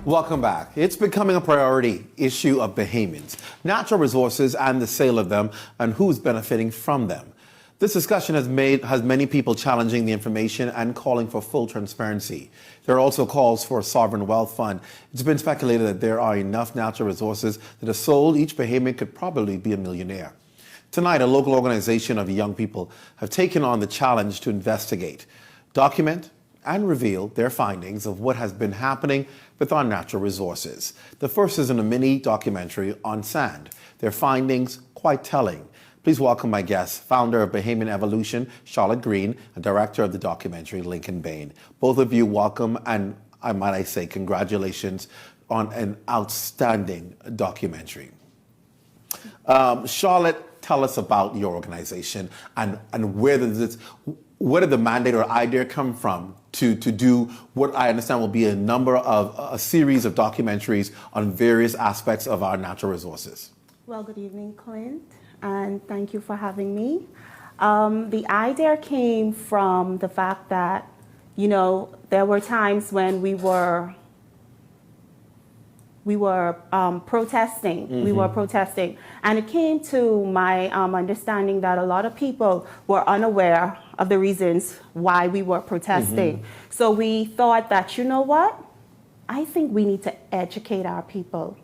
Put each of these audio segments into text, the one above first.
Welcome back. It's becoming a priority issue of Bahamians, natural resources and the sale of them, and who's benefiting from them. This discussion has many people challenging the information and calling for full transparency. There are also calls for a sovereign wealth fund. It's been speculated that there are enough natural resources that if sold, each Bahamian could probably be a millionaire. Tonight, a local organization of young people have taken on the challenge to investigate, document, and reveal their findings of what has been happening with our natural resources. The first is in a mini documentary on sand. Their findings quite telling. Please welcome my guest, founder of Bahamian Evolution, Charlotte Green, and director of the documentary, Lincoln Bain. Both of you welcome, and I say congratulations on an outstanding documentary. Charlotte, tell us about your organization and where did the mandate or idea come from to do what I understand will be a series of documentaries on various aspects of our natural resources? Well, good evening, Clint, and thank you for having me. The idea came from the fact that, there were times when we were protesting. Mm-hmm. We were protesting. And it came to my understanding that a lot of people were unaware of the reasons why we were protesting. Mm-hmm. So we thought that, I think we need to educate our people.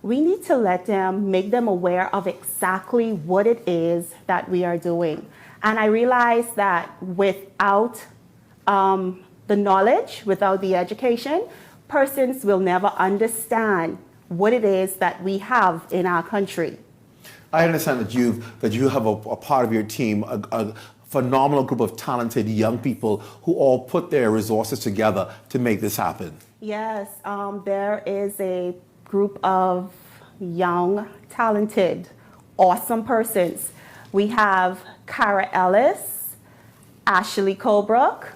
We need to make them aware of exactly what it is that we are doing. And I realized that without the knowledge, without the education, persons will never understand what it is that we have in our country. I understand that you have a part of your team, a phenomenal group of talented young people who all put their resources together to make this happen. Yes, there is a group of young, talented, awesome persons. We have Cara Ellis, Ashley Colebrook,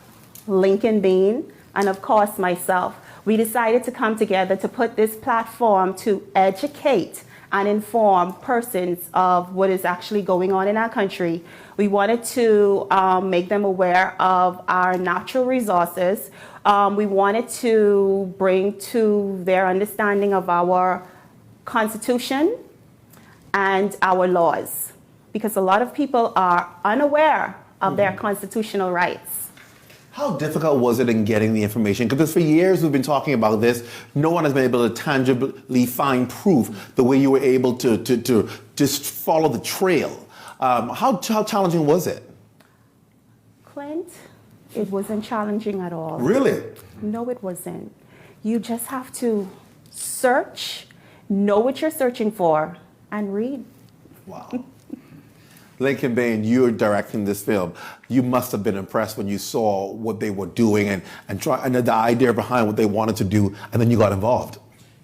Lincoln Bain, and of course myself. We decided to come together to put this platform to educate and inform persons of what is actually going on in our country. We wanted to make them aware of our natural resources. We wanted to bring to their understanding of our Constitution and our laws, because a lot of people are unaware of their constitutional rights. How difficult was it in getting the information? Because for years we've been talking about this. No one has been able to tangibly find proof the way you were able to just follow the trail. How challenging was it? Clint, it wasn't challenging at all. Really? No, it wasn't. You just have to search, know what you're searching for, and read. Wow. Lincoln Bain, you're directing this film. You must have been impressed when you saw what they were doing and the idea behind what they wanted to do, and then you got involved.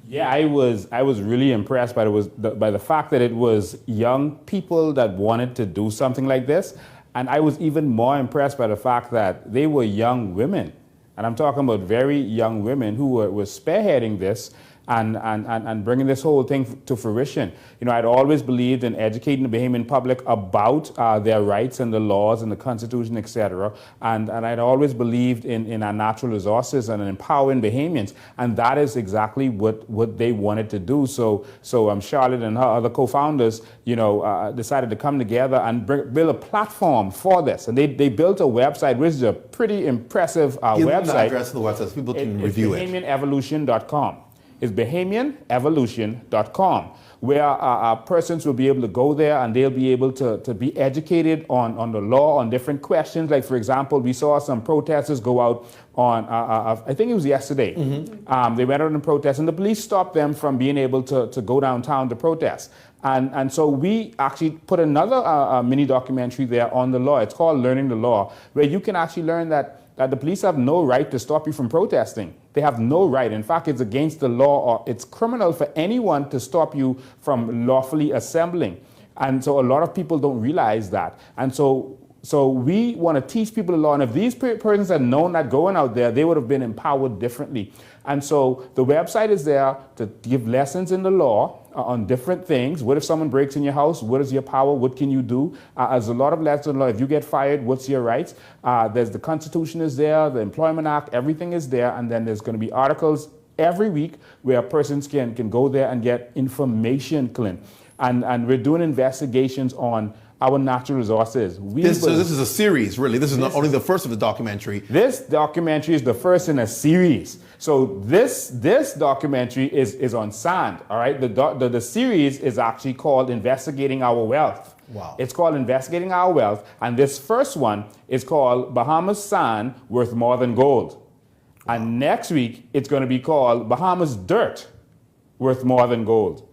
Yeah, I was really impressed by the fact that it was young people that wanted to do something like this, and I was even more impressed by the fact that they were young women, and I'm talking about very young women who were spearheading this and bringing this whole thing to fruition. I'd always believed in educating the Bahamian public about their rights and the laws and the Constitution, etc. And I'd always believed in our natural resources and empowering Bahamians. And that is exactly what they wanted to do. So Charlotte and her other co-founders, decided to come together and build a platform for this. And they built a website, which is a pretty impressive website. Give them the address of the website so people can review it. BahamianEvolution.com. It's BahamianEvolution.com, where persons will be able to go there and they'll be able to be educated on the law, on different questions. Like, for example, we saw some protesters go out on, I think it was yesterday. Mm-hmm. They went out and protest, and the police stopped them from being able to go downtown to protest. And so we actually put another mini documentary there on the law. It's called Learning the Law, where you can actually learn that the police have no right to stop you from protesting. They have no right. In fact, it's against the law, or it's criminal for anyone to stop you from lawfully assembling. And so a lot of people don't realize that. And so we want to teach people the law. And if these persons had known that going out there, they would have been empowered differently. And so the website is there to give lessons in the law on different things. What if someone breaks in your house? What is your power? What can you do? There's a lot of lessons in law. If you get fired, what's your rights? There's the Constitution is there, the Employment Act, everything is there. And then there's going to be articles every week where persons can go there and get information, Clint. And we're doing investigations on our natural resources. So this is a series, really. This is not only the first of the documentary. This documentary is the first in a series. So this documentary is on sand, all right? The series is actually called Investigating Our Wealth. Wow. It's called Investigating Our Wealth, and this first one is called Bahamas Sand Worth More Than Gold. Wow. And next week, it's going to be called Bahamas Dirt Worth More Than Gold.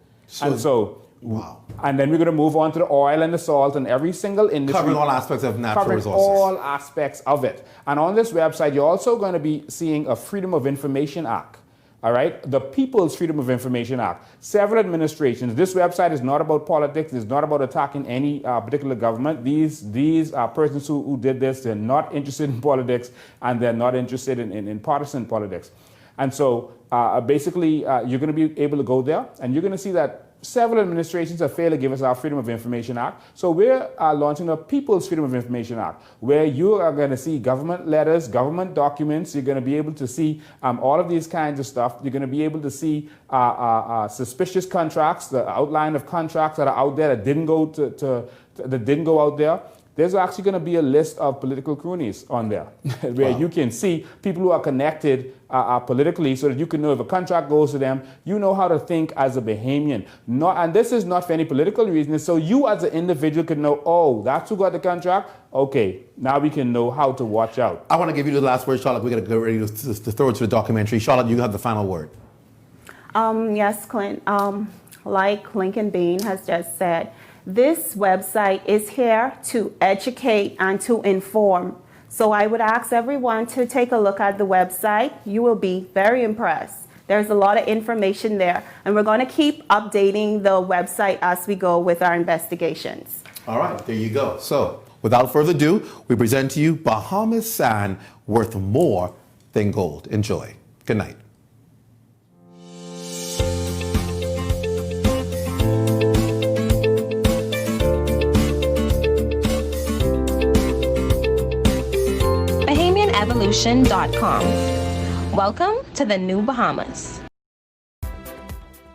Wow. And then we're going to move on to the oil and the salt and every single industry. Covering all aspects of natural covering resources. all aspects of it. And on this website, you're also going to be seeing a Freedom of Information Act. All right? The People's Freedom of Information Act. Several administrations. This website is not about politics. It's not about attacking any particular government. These are persons who did this. They're not interested in politics, and they're not interested in partisan politics. And so basically, you're going to be able to go there, and you're going to see that several administrations have failed to give us our Freedom of Information Act. So we're launching a People's Freedom of Information Act, where you are going to see government letters, government documents. You're going to be able to see all of these kinds of stuff. You're going to be able to see suspicious contracts, the outline of contracts that are out there that didn't go that didn't go out there. There's actually going to be a list of political cronies on there where you can see people who are connected politically, so that you can know if a contract goes to them, you know how to think as a Bahamian. And this is not for any political reason. So you as an individual can know, oh, that's who got the contract. Okay, now we can know how to watch out. I want to give you the last word, Charlotte. We're going to go ready to throw it to the documentary. Charlotte, you have the final word. Yes, Clint. Like Lincoln Bean has just said, this website is here to educate and to inform. So I would ask everyone to take a look at the website. You will be very impressed. There's a lot of information there, and we're going to keep updating the website as we go with our investigations. All right, there you go. So without further ado, we present to you Bahamas Sand Worth More Than Gold. Enjoy. Good night. BahamianEvolution.com. Welcome to the new Bahamas.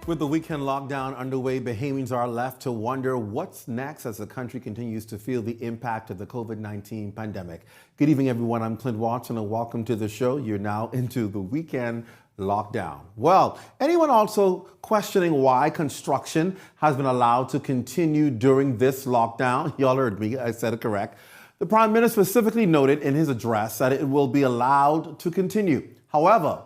With the weekend lockdown underway, Bahamians are left to wonder what's next as the country continues to feel the impact of the COVID-19 pandemic. Good evening, everyone. I'm Clint Watson, and welcome to the show. You're now into the weekend lockdown. Well, anyone also questioning why construction has been allowed to continue during this lockdown? Y'all heard me. I said it correct. The Prime Minister specifically noted in his address that it will be allowed to continue. However,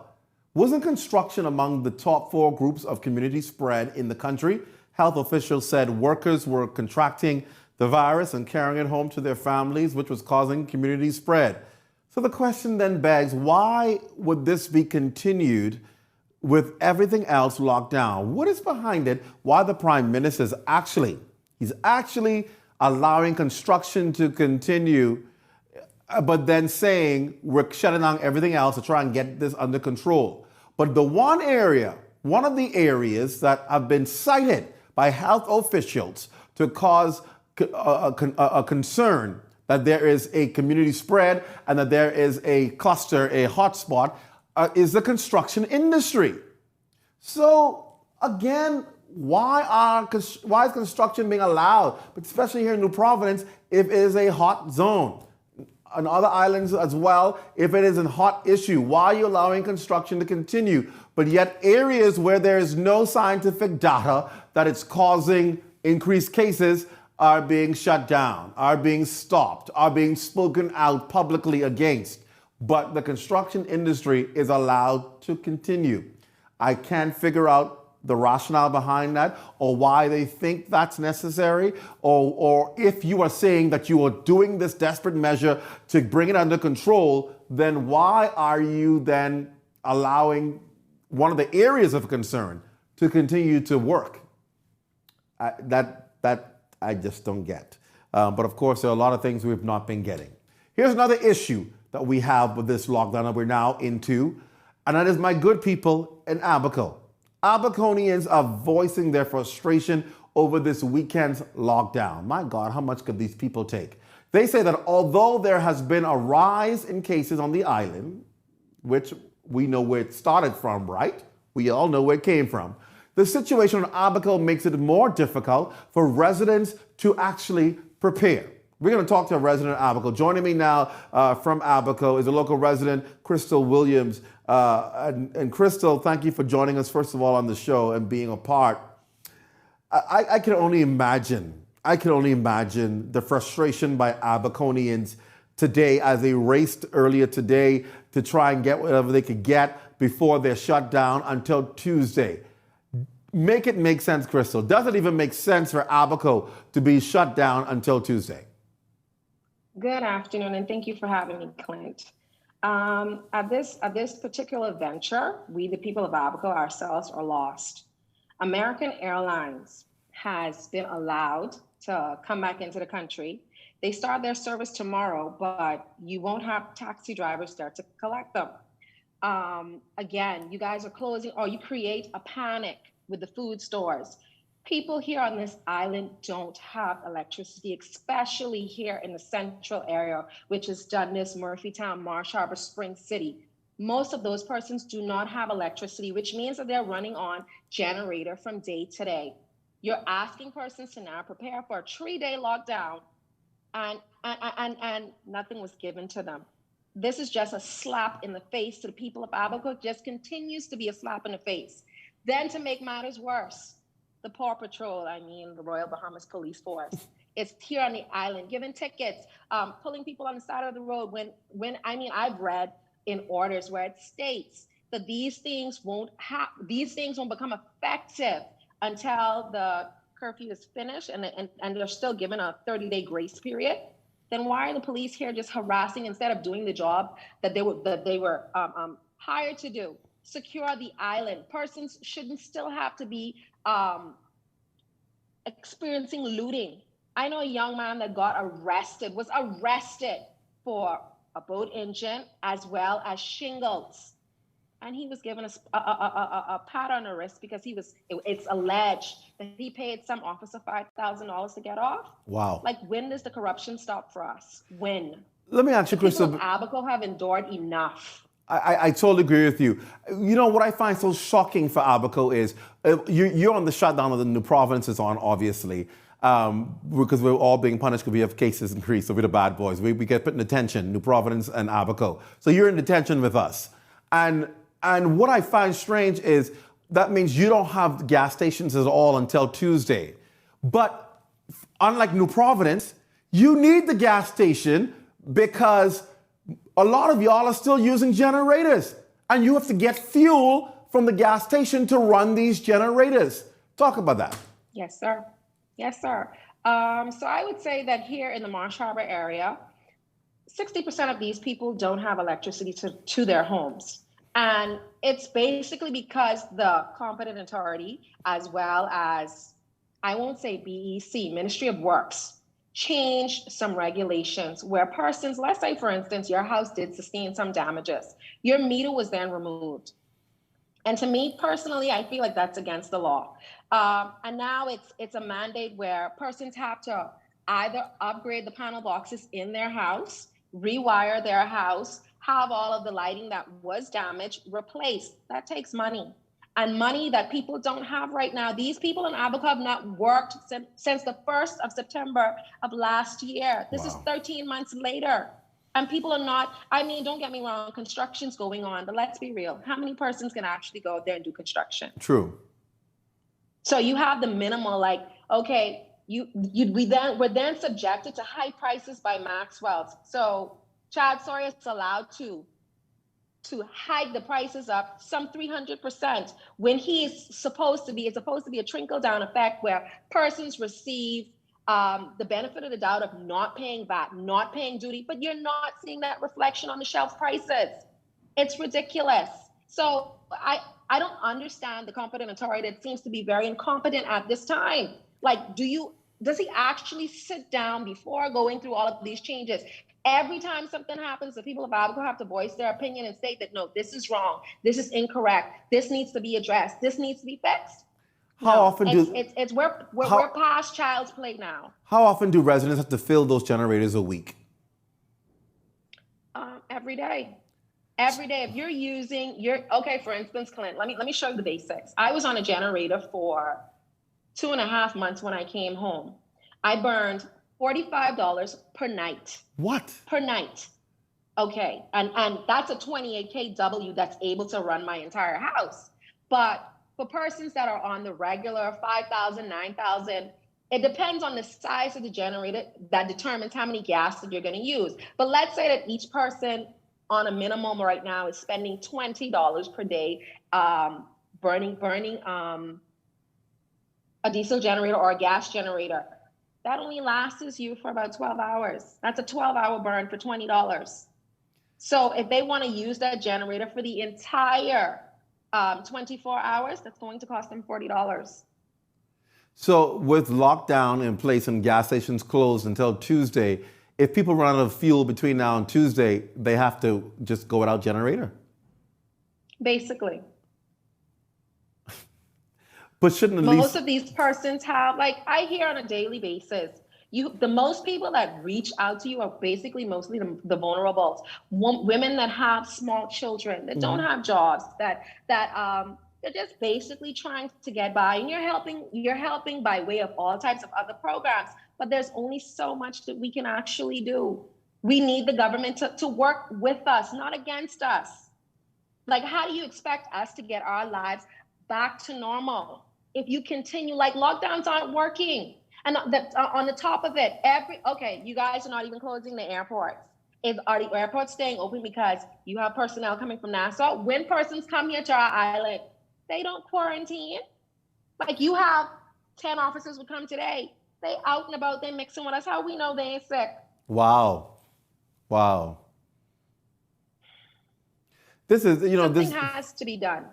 wasn't construction among the top 4 groups of community spread in the country? Health officials said workers were contracting the virus and carrying it home to their families, which was causing community spread. So the question then begs, why would this be continued with everything else locked down? What is behind it? Why the Prime Minister is actually allowing construction to continue, but then saying we're shutting down everything else to try and get this under control. But the one of the areas that have been cited by health officials to cause a concern that there is a community spread and that there is a cluster, a hotspot, is the construction industry. So again, why is construction being allowed, but especially here in New Providence, if it is a hot zone? On other islands as well, if it is a hot issue, why are you allowing construction to continue? But yet areas where there is no scientific data that it's causing increased cases are being shut down, are being stopped, are being spoken out publicly against. But the construction industry is allowed to continue. I can't figure out the rationale behind that, or why they think that's necessary, or if you are saying that you are doing this desperate measure to bring it under control, then why are you then allowing one of the areas of concern to continue to work? That I just don't get. But of course, there are a lot of things we've not been getting. Here's another issue that we have with this lockdown that we're now into, and that is my good people in Abaco. Abaconians are voicing their frustration over this weekend's lockdown. My God, how much could these people take? They say that although there has been a rise in cases on the island, which we know where it started from, right? We all know where it came from. The situation on Abaco makes it more difficult for residents to actually prepare. We're going to talk to a resident of Abaco. Joining me now from Abaco is a local resident, Crystal Williams. And Crystal, thank you for joining us, first of all, on the show and being a part. I can only imagine the frustration by Abaconians today as they raced earlier today to try and get whatever they could get before they're shut down until Tuesday. Make it make sense, Crystal. Does it even make sense for Abaco to be shut down until Tuesday? Good afternoon, and thank you for having me, Clint. At this particular venture, we, the people of Abaco ourselves, are lost. American Airlines has been allowed to come back into the country. They start their service tomorrow, but you won't have taxi drivers there to collect them. Again, you guys are closing, or you create a panic with the food stores. People here on this island don't have electricity, especially here in the central area, which is Dundas, Murphytown, Marsh Harbor, Spring City. Most of those persons do not have electricity, which means that they're running on generator from day to day. You're asking persons to now prepare for a 3-day lockdown, and nothing was given to them. This is just a slap in the face to the people of Abaco. Just continues to be a slap in the face. Then, to make matters worse, the Paw Patrol, the Royal Bahamas Police Force, is here on the island, giving tickets, pulling people on the side of the road. I've read in orders where it states that these things won't become effective until the curfew is finished, and they're still given a 30-day grace period. Then why are the police here just harassing instead of doing the job that they were hired to do? Secure the island. Persons shouldn't still have to be experiencing looting. I know a young man that was arrested for a boat engine as well as shingles. And he was given a pat on the wrist because it's alleged that he paid some officer $5,000 to get off. Wow. Like, when does the corruption stop for us? When? Let me ask you, Crystal. People of Abaco have endured enough. I totally agree with you. You know, what I find so shocking for Abaco is you're on the shutdown of the New Providence is on, obviously, because we're all being punished because we have cases increased, so we're the bad boys. We get put in detention, New Providence and Abaco. So you're in detention with us. And what I find strange is that means you don't have gas stations at all until Tuesday. But unlike New Providence, you need the gas station because a lot of y'all are still using generators, and you have to get fuel from the gas station to run these generators. Talk about that. Yes, sir. Yes, sir. So I would say that here in the Marsh Harbor area, 60% of these people don't have electricity to their homes. And it's basically because the competent authority, as well as, I won't say BEC, Ministry of Works, changed some regulations where persons, let's say, for instance, your house did sustain some damages. Your meter was then removed. And to me personally, I feel like that's against the law. And now it's a mandate where persons have to either upgrade the panel boxes in their house, rewire their house, have all of the lighting that was damaged replaced. That takes money. And money that people don't have right now. These people in Abaco have not worked since the 1st of September of last year. This is 13 months later. And people are not, don't get me wrong, construction's going on, but let's be real. How many persons can actually go out there and do construction? True. So you have the minimal, like, okay, we're then subjected to high prices by Maxwell's. So Chad Sawyer's allowed to hike the prices up some 300% when it's supposed to be a trickle-down effect where persons receive the benefit of the doubt of not paying VAT, not paying duty, but you're not seeing that reflection on the shelf prices. It's ridiculous. So I don't understand the competent authority that seems to be very incompetent at this time. Like, does he actually sit down before going through all of these changes? Every time something happens, the people of Abaco have to voice their opinion and state that, no, this is wrong, this is incorrect, this needs to be addressed, this needs to be fixed. We're past child's play now. How often do residents have to fill those generators a week? Every day. Every day, if you're using okay, for instance, Clint, let me show you the basics. I was on a generator for 2.5 months when I came home. I burned $45 per night. What? Per night. Okay. And that's a 28 kW that's able to run my entire house. But for persons that are on the regular 5,000, 9,000, it depends on the size of the generator that determines how many gas that you're going to use. But let's say that each person on a minimum right now is spending $20 per day burning a diesel generator or a gas generator. That only lasts you for about 12 hours. That's a 12-hour burn for $20. So if they want to use that generator for the entire 24 hours, that's going to cost them $40. So with lockdown in place and gas stations closed until Tuesday, if people run out of fuel between now and Tuesday, they have to just go without generator? Basically. But shouldn't at Most least... of these persons have, like I hear on a daily basis, the most people that reach out to you are basically mostly the vulnerables, women that have small children, that don't have jobs, that they're just basically trying to get by, and you're helping by way of all types of other programs. But there's only so much that we can actually do. We need the government to work with us, not against us. Like, how do you expect us to get our lives back to normal if you continue, like, lockdowns aren't working? And on the top of it, you guys are not even closing the airports. Are the airports staying open because you have personnel coming from Nassau? When persons come here to our island, they don't quarantine. Like, you have 10 officers would come today. They out and about, they mixing with us. How we know they ain't sick? Wow. This is, Something has to be done.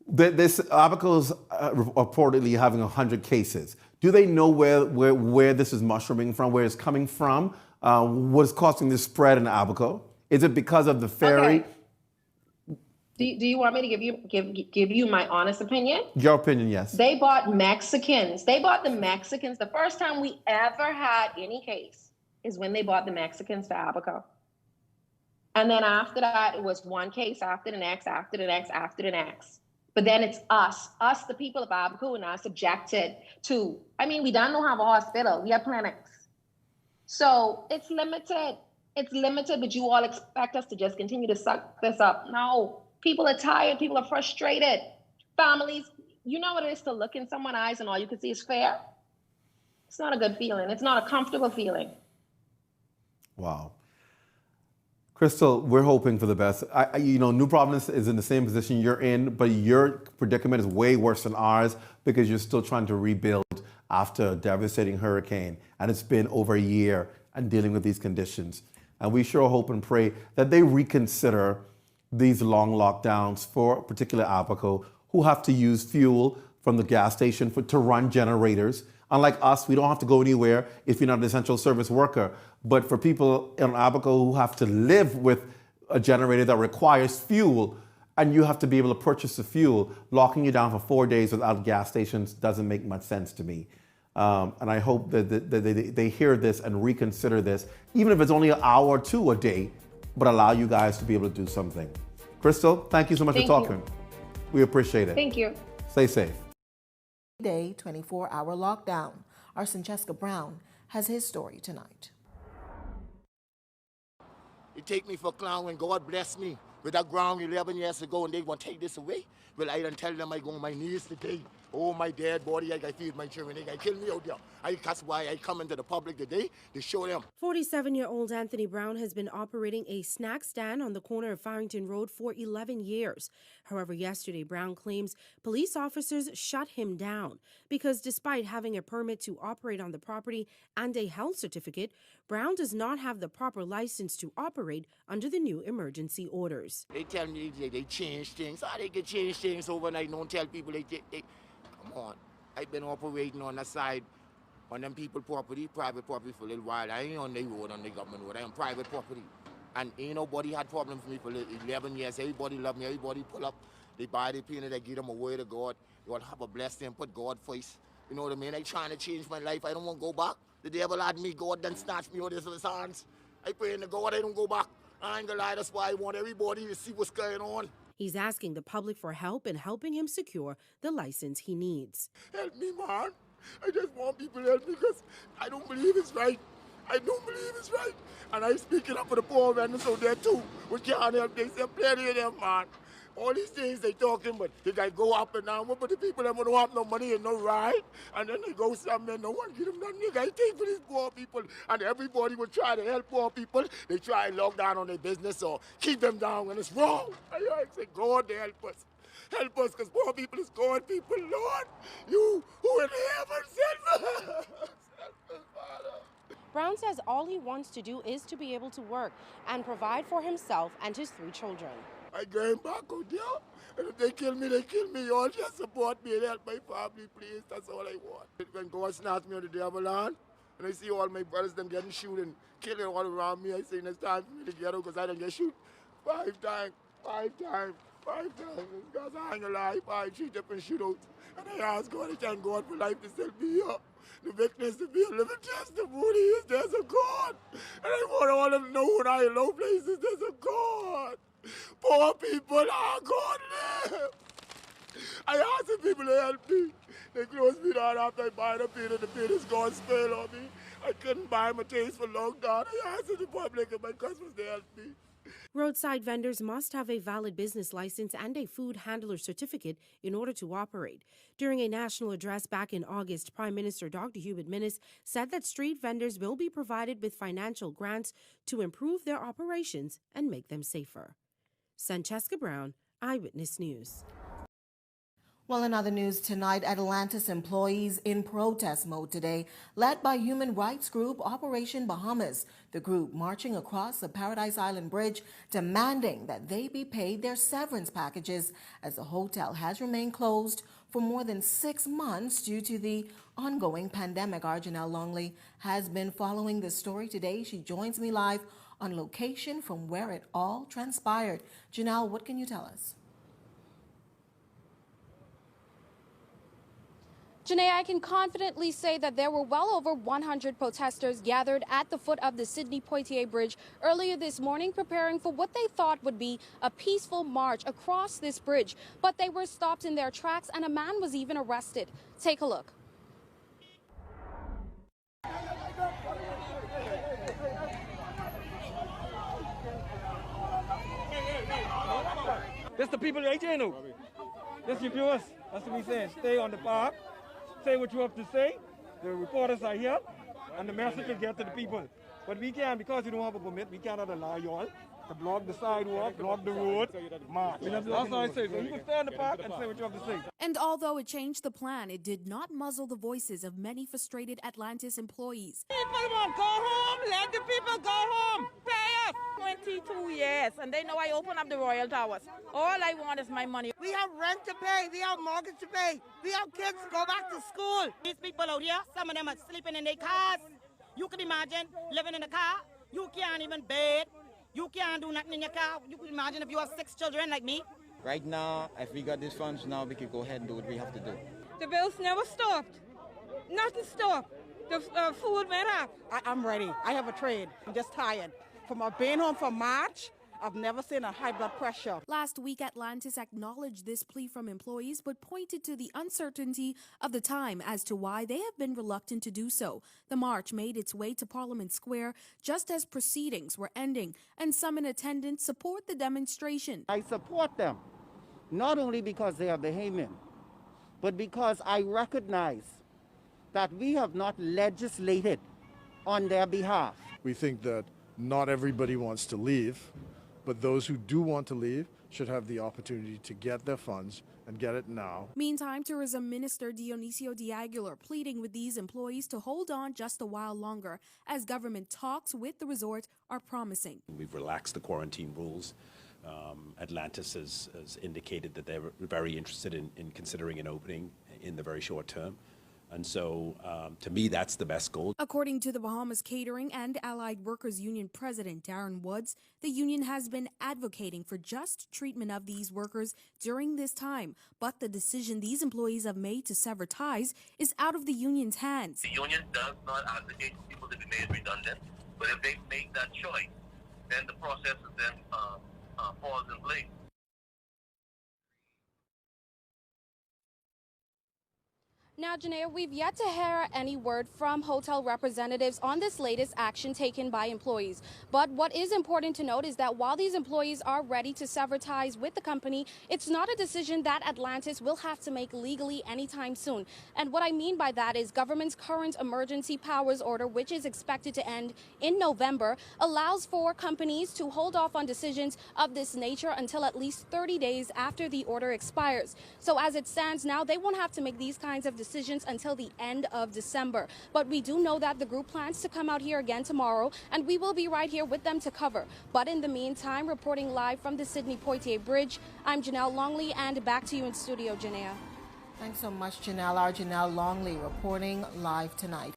This Abaco is reportedly having 100 cases. Do they know where this is mushrooming from, where it's coming from? What is causing this spread in Abaco? Is it because of the ferry? Okay. Do you want me to give you my honest opinion? Your opinion, yes. They bought Mexicans. They bought the Mexicans. The first time we ever had any case is when they bought the Mexicans to Abaco. And then after that, it was one case after the next, after the next, after the next. But then it's us, the people of Abaco, and are subjected to, we don't have a hospital. We have clinics. So it's limited. But you all expect us to just continue to suck this up. No. People are tired. People are frustrated. Families, you know what it is to look in someone's eyes and all you can see is fear? It's not a good feeling. It's not a comfortable feeling. Wow. Crystal, we're hoping for the best. New Providence is in the same position you're in, but your predicament is way worse than ours because you're still trying to rebuild after a devastating hurricane. And it's been over a year and dealing with these conditions. And we sure hope and pray that they reconsider these long lockdowns for particular Abaco who have to use fuel from the gas station to run generators. Unlike us, we don't have to go anywhere if you're not an essential service worker. But for people in Abaco who have to live with a generator that requires fuel, and you have to be able to purchase the fuel, locking you down for 4 days without gas stations doesn't make much sense to me. And I hope that they hear this and reconsider this, even if it's only an hour or two a day, but allow you guys to be able to do something. Crystal, thank you so much for talking. We appreciate it. Thank you. Stay safe. Day 24-hour lockdown. Our Francesca Brown has his story tonight. You take me for a clown when God bless me with that ground 11 years ago and they want to take this away. Well, I done tell them I go on my knees today. Oh, my dead body, I can feed my children. They can kill me out there. That's why I come into the public today to show them. 47-year-old Anthony Brown has been operating a snack stand on the corner of Farrington Road for 11 years. However, yesterday, Brown claims police officers shut him down because despite having a permit to operate on the property and a health certificate, Brown does not have the proper license to operate under the new emergency orders. They tell me they change things. They can change things overnight. Don't tell people they come on. I've been operating on the side on them people property, private property for a little while. I ain't on the road, on the government road. I am private property. And ain't nobody had problems with me for 11 years. Everybody love me. Everybody pull up. They buy the peanut. They give them a word of God. They want to have a blessing, put God first. You know what I mean? I trying to change my life. I don't want to go back. The devil had me. God done snatched me out of his hands. I pray to God I don't go back. I ain't gonna lie, that's why I want everybody to see what's going on. He's asking the public for help in helping him secure the license he needs. Help me, man. I just want people to help me because I don't believe it's right. I don't believe it's right. And I'm speaking up for the poor vendors out there too. We can't help. They say plenty of them, man. All these things they talking, but they got go up and down. But the people that don't have no money and no right, and then they go somewhere, no one give them nothing. They got take for these poor people, and everybody will try to help poor people. They try and lock down on their business or keep them down when it's wrong. I say, God, they help us. Help us, because poor people is God people, Lord. You who in heaven send us. Father. Brown says all he wants to do is to be able to work and provide for himself and his 3 children. I going back out there, and if they kill me, they kill me. You all just support me and help my family, please. That's all I want. When God snatched me on the devil land, and I see all my brothers them getting shot and killing all around me, I say it's time for me to get out because I didn't get shot 5 times. Because I ain't gonna lie, 3 different shootouts. And I ask God, I thank God for life to still be here. The witness to be a living testimony is there's a God. And I want all of them to know when I in low places, there's a God. Poor people are God live. I ask the people to help me. They close me down after I buy the pain is God's spell on me. I couldn't buy my taste for long time. I asked the public and my customers to help me. Roadside vendors must have a valid business license and a food handler certificate in order to operate. During a national address back in August, Prime Minister Dr. Hubert Minnis said that street vendors will be provided with financial grants to improve their operations and make them safer. Sancheska Brown, Eyewitness News. Well, in other news tonight, Atlantis employees in protest mode today, led by human rights group Operation Bahamas. The group marching across the Paradise Island Bridge, demanding that they be paid their severance packages as the hotel has remained closed for more than 6 months due to the ongoing pandemic. Our Janelle Longley has been following this story today. She joins me live on location from where it all transpired. Janelle, what can you tell us? Janae, I can confidently say that there were well over 100 protesters gathered at the foot of the Sidney Poitier Bridge earlier this morning, preparing for what they thought would be a peaceful march across this bridge. But they were stopped in their tracks and a man was even arrested. Take a look. This the people right here, no? This your viewers. That's what we saying. Stay on the park. Say what you have to say. The reporters are here, and the message will get to the people. But we can't, because we don't have a permit, we cannot allow you all to block the sidewalk, block the road, march. That's all I say. So you can stay in the park and say what you have to say. And although it changed the plan, it did not muzzle the voices of many frustrated Atlantis employees. People won't go home. Let the people go home. Pay us. 22 years, and they know I open up the Royal Towers. All I want is my money. We have rent to pay. We have mortgage to pay. We have kids to go back to school. These people out here, some of them are sleeping in their cars. You can imagine living in a car. You can't even bathe. You can't do nothing in your car. You can imagine if you have 6 children like me. Right now, if we got these funds now, we can go ahead and do what we have to do. The bills never stopped. Nothing stopped. The food went up. I'm ready. I have a trade. I'm just tired. From being home from March, I've never seen a high blood pressure. Last week, Atlantis acknowledged this plea from employees, but pointed to the uncertainty of the time as to why they have been reluctant to do so. The march made its way to Parliament Square just as proceedings were ending, and some in attendance support the demonstration. I support them, not only because they are Bahamian, but because I recognize that we have not legislated on their behalf. We think that not everybody wants to leave, but those who do want to leave should have the opportunity to get their funds and get it now. Meantime, Tourism Minister Dionisio de Aguilar pleading with these employees to hold on just a while longer, as government talks with the resort are promising. We've relaxed the quarantine rules. Atlantis has indicated that they're very interested in considering an opening in the very short term. And so, to me, that's the best goal. According to the Bahamas Catering and Allied Workers Union President Darren Woods, the union has been advocating for just treatment of these workers during this time. But the decision these employees have made to sever ties is out of the union's hands. The union does not advocate for people to be made redundant, but if they make that choice, then the process is then falls in place. Now, Janaea, we've yet to hear any word from hotel representatives on this latest action taken by employees. But what is important to note is that while these employees are ready to sever ties with the company, it's not a decision that Atlantis will have to make legally anytime soon. And what I mean by that is government's current emergency powers order, which is expected to end in November, allows for companies to hold off on decisions of this nature until at least 30 days after the order expires. So as it stands now, they won't have to make these kinds of decisions until the end of December. But we do know that the group plans to come out here again tomorrow, and we will be right here with them to cover. But in the meantime, reporting live from the Sydney-Poitiers Bridge, I'm Janelle Longley, and back to you in studio, Janaea. Thanks so much, Janelle. Our Janelle Longley reporting live tonight.